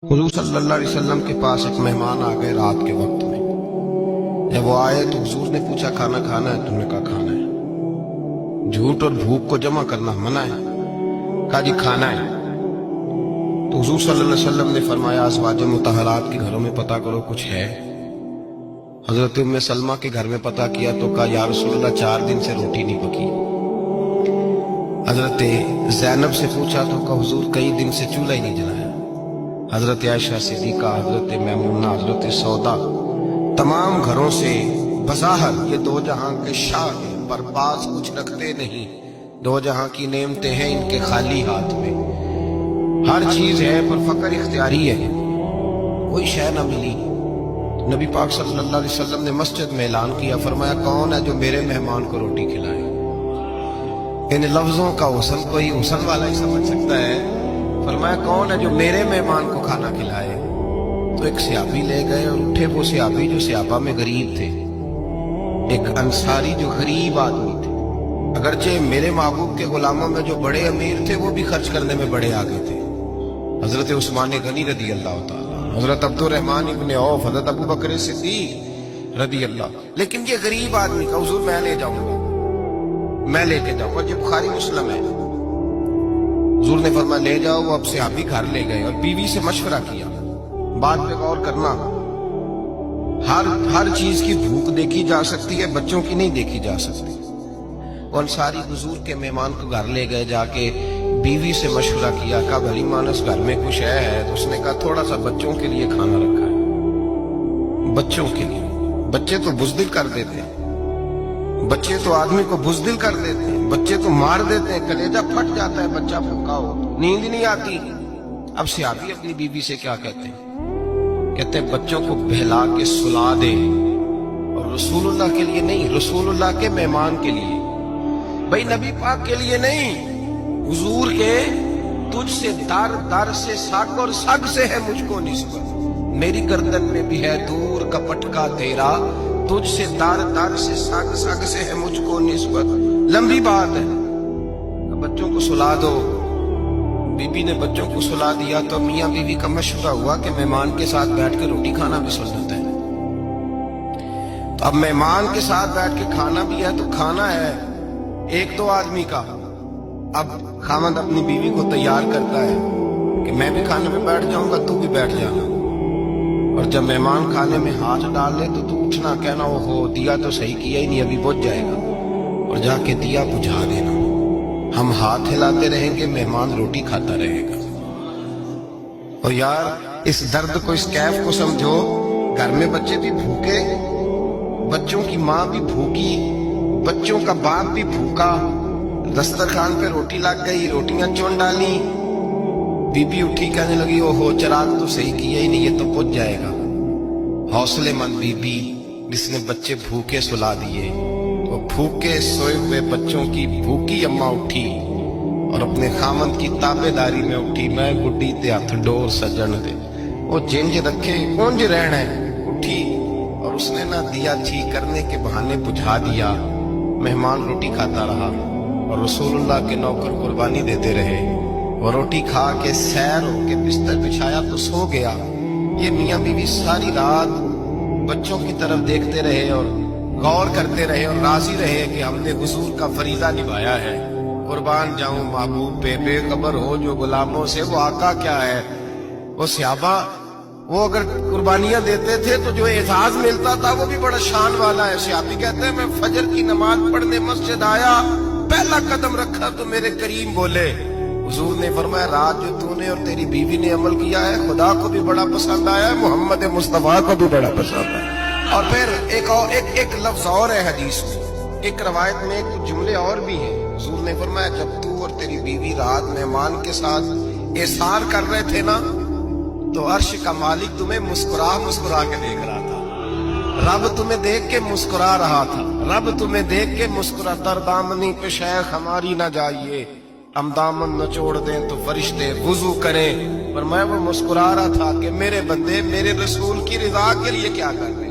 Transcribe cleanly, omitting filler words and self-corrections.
हुजूर सल्लल्लाहु अलैहि वसल्लम के पास एक मेहमान आ गए रात के वक्त में। जब वो आए तो हुजूर ने पूछा खाना खाना है? तुमने कहा खाना है। झूठ और भूख को जमा करना मना है। कहा जी खाना है। तो हुजूर सल्लल्लाहु अलैहि वसल्लम ने फरमाया अज़वाज मुतहरात के घरों में पता करो कुछ है। हजरत उम्मे सलमा के घर में पता किया तो कहा या रसूलल्लाह 4 दिन से रोटी नहीं पकी। हजरत ज़ैनब से पूछा तो कहा हुजूर कई दिन से चूल्हा ही नहीं जलाया। हजरत आयशा सिद्दीका, हजरत मैमूना, हजरत सौदा, तमाम घरों से बज़ाहिर ये दो जहां के शाह हैं, पर पास कुछ रखते नहीं। दो जहां की नेमतें हैं इनके खाली हाथ में। हर चीज है पर फकर इख्तियारी है, कोई शय न मिली। नबी पाक सल्लल्लाहु अलैहि वसल्लम ने मस्जिद में ऐलान किया, फरमाया कौन है जो मेरे मेहमान को रोटी खिलाए। इन लफ्जों का हुस्न कोई हुस्न वाला ही समझ सकता है। फरमाया कौन है जो मेरे मेहमान को खाना खिलाए। तो एक सियाबी ले गए और उठे वो सियाबी जो सियाबा में गरीब थे, एक अंसारी जो गरीब आदमी थे। अगरचे मेरे महबूब के गुलामों में जो बड़े अमीर थे वो भी खर्च करने में बड़े आगे थे। हजरत उस्मान गनी रदी अल्लाह ताला, हजरत अब्दुर्रहमान इब्ने औफ, हजरत अबू बकर सिद्दीक रदी अल्लाह। लेकिन ये गरीब आदमी का हुजूर मैं ले जाऊंगा, मैं लेके जाऊंगा। जब बुखारी मुस्लिम है, हुजूर ने फरमाया ले जाओ। वो अब से आप ही घर ले गए और बीवी से मशवरा किया। बात पे गौर करना, हर चीज की भूख देखी जा सकती है, बच्चों की नहीं देखी जा सकती। वो अंसारी हुजूर के मेहमान को घर ले गए, जाके बीवी से मशवरा किया। कहा भली मानस घर में कुछ है? तो उसने कहा थोड़ा सा बच्चों के लिए खाना रखा है। बच्चों के लिए? बच्चे तो बुज़दिल कर देते हैं, बच्चे तो आदमी को बुज़दिल कर देते हैं, बच्चे तो मार देते हैं, कलेजा फट जाता है बच्चा भूखा हो, नींद ही नहीं आती। अब सियाबी अपनी बीवी से क्या कहते हैं? कहते हैं बच्चों को बहला के सुला दे, और रसूलुल्लाह के लिए नहीं, रसूलुल्लाह के मेहमान के लिए, भाई नबी पाक के लिए नहीं, हुजूर के तुझसे दर दर से साग और सग से है मुझको निस्बत। मेरी गर्दन में भी है दूर का पटका तेरा, तुझसे दर दर से साग साग से है मुझको निस्बत। लंबी बात है। बच्चों को सुला दो। बीबी ने बच्चों को सुला दिया तो मियाँ बीवी का मशवरा हुआ कि मेहमान के साथ बैठ के रोटी खाना भी सुन्नत है। तो अब मेहमान के साथ बैठ के खाना भी है तो खाना है एक दो आदमी का। अब खामद अपनी बीवी को तैयार करता है कि मैं भी खाने में बैठ जाऊंगा, तू भी बैठ जाना। और जब मेहमान खाने में हाथ डाल ले तो तू उठना, कहना वो हो दिया तो सही किया ही नहीं, अभी बुझ जाएगा, और जाके दिया बुझा देना। हम हाथ हिलाते रहेंगे, मेहमान रोटी खाता रहेगा। और यार इस दर्द को, इस कैफ को समझो। घर में बच्चे भी भूखे, बच्चों की माँ भी भूखी, बच्चों का बाप भी भूखा। दस्तरखान पे रोटी लग गई, रोटियां चुन डाली, बीबी उठी कहने लगी ओहो चिराग तो सही किया ही नहीं, ये तो बुझ जाएगा। हौसलेमंद बीबी जिसने बच्चे भूखे सुला दिए, वो भूखे सोए हुए बच्चों की भूखी अम्मा उठी और अपने खामन की ताबेदारी में उठी। मैं गुड्डी ते हथ डोर सजन दे, वो जिंज रखे कौन जी रहना है। उठी और उसने ना दिया ठीक करने के बहाने बुझा दिया। मेहमान रोटी खाता रहा और रसूलुल्लाह के नौकर कुर्बानी देते रहे। वो रोटी खा के सैर होके बिस्तर बिछाया तो सो गया। ये मियाँ बीवी सारी रात बच्चों की तरफ देखते रहे और गौर करते रहे और राजी रहे कि हमने हुजूर का फरीजा निभाया है। कुर्बान जाऊं महबूब पे, बेखबर हो जो गुलामों से, वो आका क्या है। वो सहाबा वो अगर कुर्बानियां देते थे तो जो एजाज मिलता था वो भी बड़ा शान वाला है। सहाबी कहते हैं मैं फजर की नमाज पढ़ने मस्जिद आया, पहला कदम रखा तो मेरे करीम बोले, हुजूर ने फरमाया रात जो तूने और तेरी बीवी ने अमल किया है खुदा को भी बड़ा पसंद आया है, मोहम्मद मुस्तफा को भी बड़ा पसंद है। और फिर एक लफ्ज और है हदीस में, एक रवायत में कुछ जुमले और भी हैं। हुजूर ने फरमाया जब तू और तेरी बीवी रात मेहमान के साथ एसार कर रहे थे ना, तो अर्श का मालिक तुम्हें मुस्कुरा मुस्कुरा के देख रहा था। रब तुम्हें देख के मुस्कुरा रहा था, रब तुम्हें देख के मुस्कुरा। तर दामनी पे शेख हमारी ना जाइए, हम दामन न छोड़ दें तो फरिश्ते वुजू करें। पर मैं वो मुस्कुरा रहा था कि मेरे बंदे मेरे रसूल की रिजा के लिए क्या कर रहे हैं।